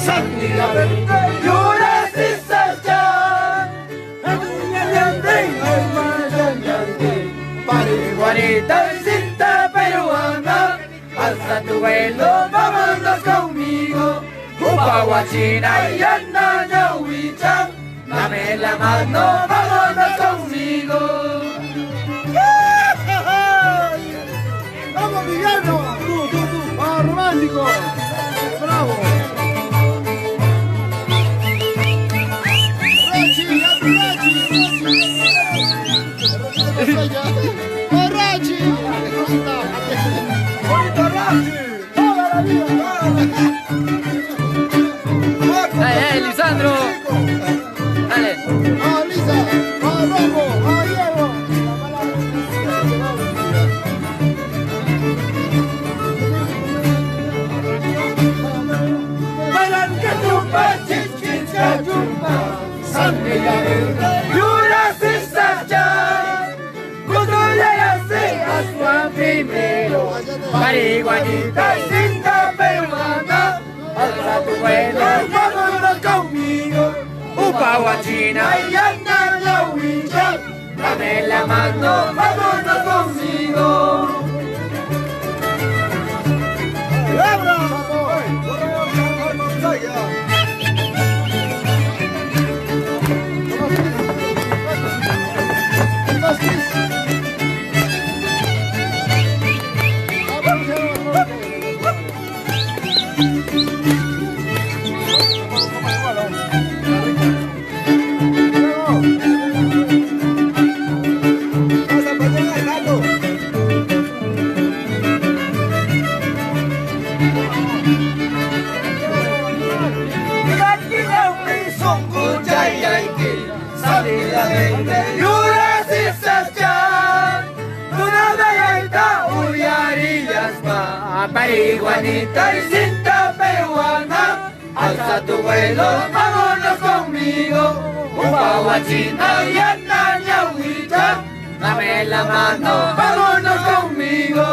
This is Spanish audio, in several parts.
Sandiga verde, Yura Sisachan, Pariguanita y cinta peruana, alza tu vuelo, vámonos conmigo. Upahuachina y anda Yahuichan, dame la mano, vámonos conmigo. ¡Vamos, Miguelito! ¡Vamos, romántico! ¡Bravo! ¡Rachi! ¡Rachi! ¡Bonito Rachi! ¡Toda la vida! ¡Ay, Lisandro! ¡Dale! ¡Vamos, Lisa! ¡Vamos, Romo! ¡Vamos, Diego! Sandiga verde, Yura Sisachan, Cutuya ya se asua primero, Pariguanita y cinta peruana, alza tu vuelo, vámonos conmigo. Upahuachina y anda Yahuichan, dame la mano, vámonos conmigo. Yura Sisachan, Pariguanita y cinta peruana, alza tu vuelo, vámonos conmigo. Upahuachina y anda Yahuichan, dame la mano, vámonos conmigo.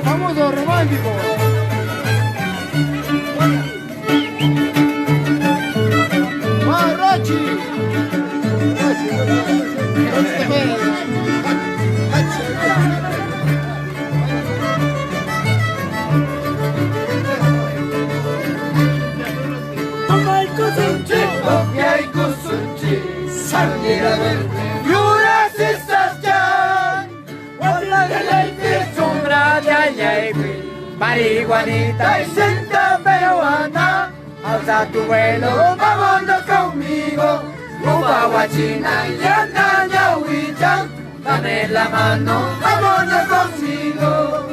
¡Famoso romántico! ¡Ah, Rachi! Sandiga verde, Yura Sisachan, Pariguanita y cinta peruana, alza tu vuelo, vámonos conmigo. Upahuachina y anda Yahuichan, dame la mano, vámonos conmigo.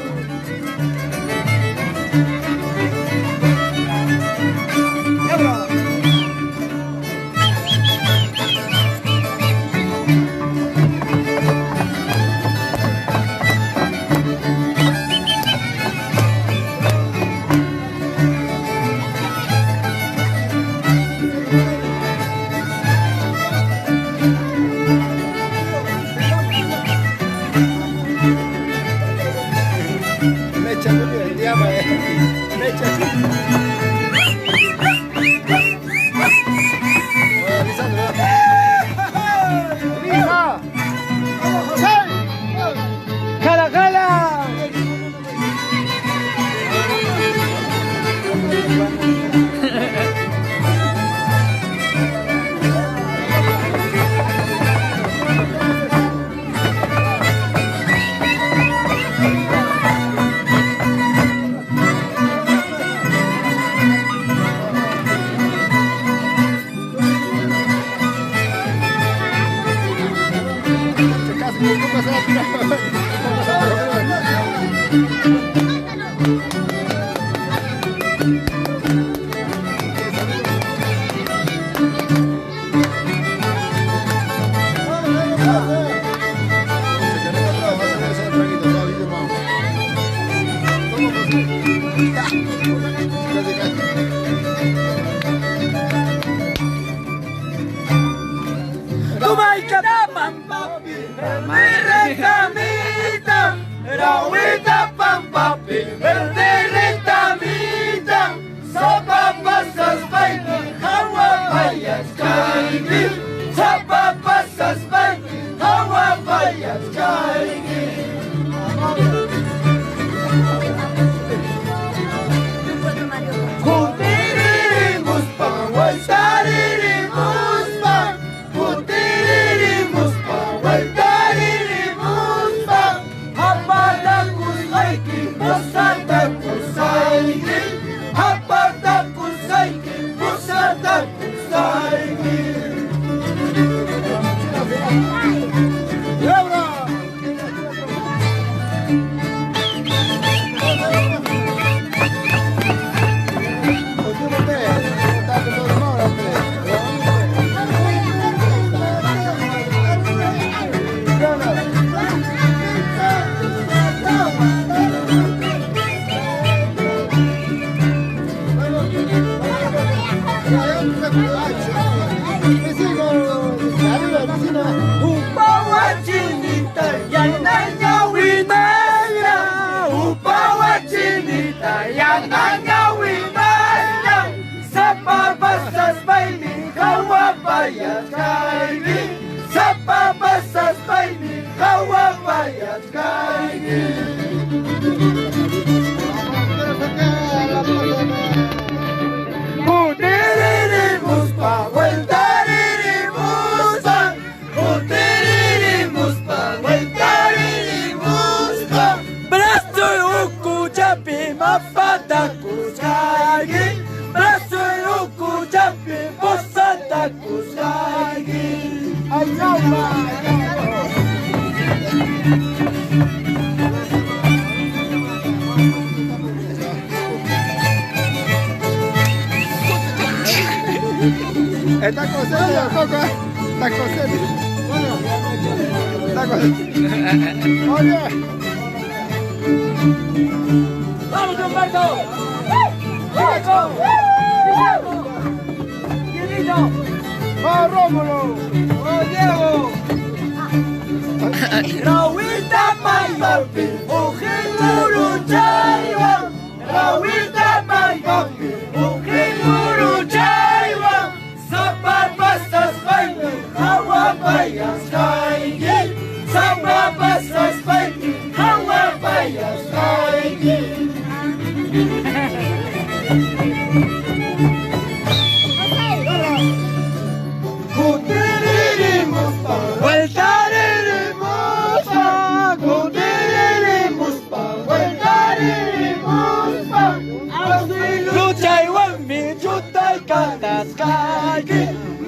Está cosendo, Coca. Está cosendo. Está cosendo. Oye. ¡Vamos, Humberto! ¡Vamos! ¡Dieguito! ¡Va, Rómulo! ¡Oh, Diego! Rawita Payopi, Ujinguru Chaiwa. Rawita Payopi, Ujinguru Chaiwa. Sapapasas baini, hawa payas kaigi. Sapapasas baini, hawa payas kaigi.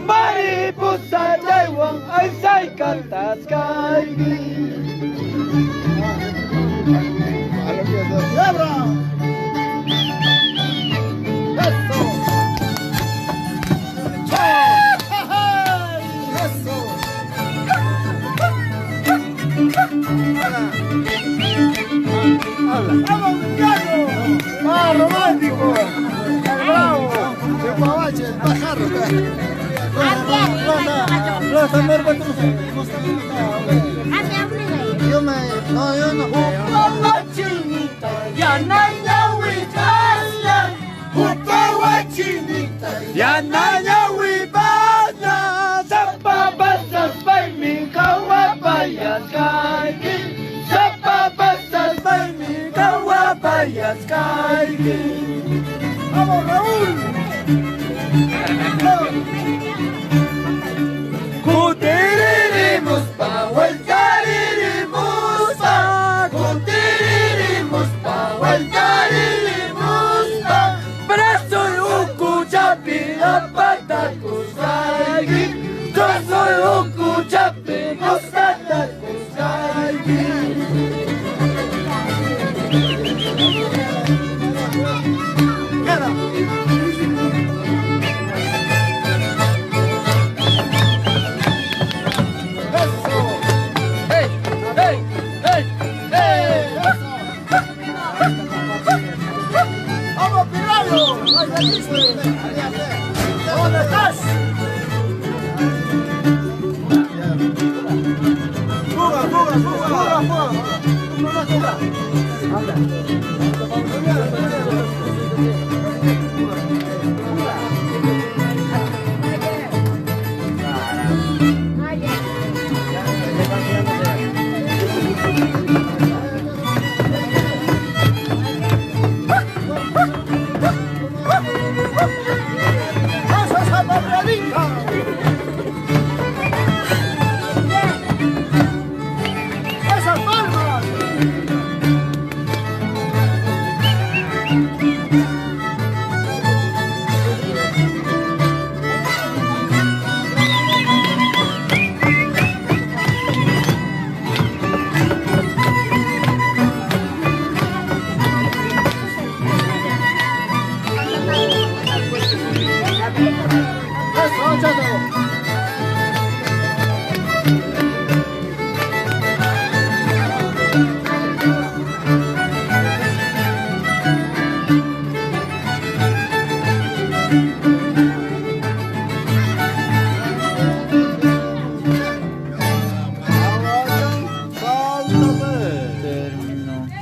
Mariposa Taiwan, ay say cantas kaigi. ¡Lebra! ¡Eso! ¡Eso! ¡Vamos, Ricardo! ¡Ah, romántico! ¡Bravo! ¡De Pabache, el pájaro! Yo no. Yanaya wibana, sapapasas baini, kawapayas kaigi. Sapapasas baini, kawapayas kaigi. ¡Vamos, Raúl! Kutiririmos pa, vueltaririmos pa. Kutiririmos pa, vueltaririmos pa. Brazo y ukuchapi, apatakus kaigi. Yo soy ukuchapi, apatakus kaigi. ¡Vamos, Pirrallo! ¡Ay, ¿Dónde estás? Fuga, fuga, fuga, fuga, fuga.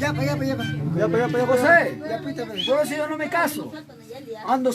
Ya, José. Ya, Por eso yo no me caso. Ando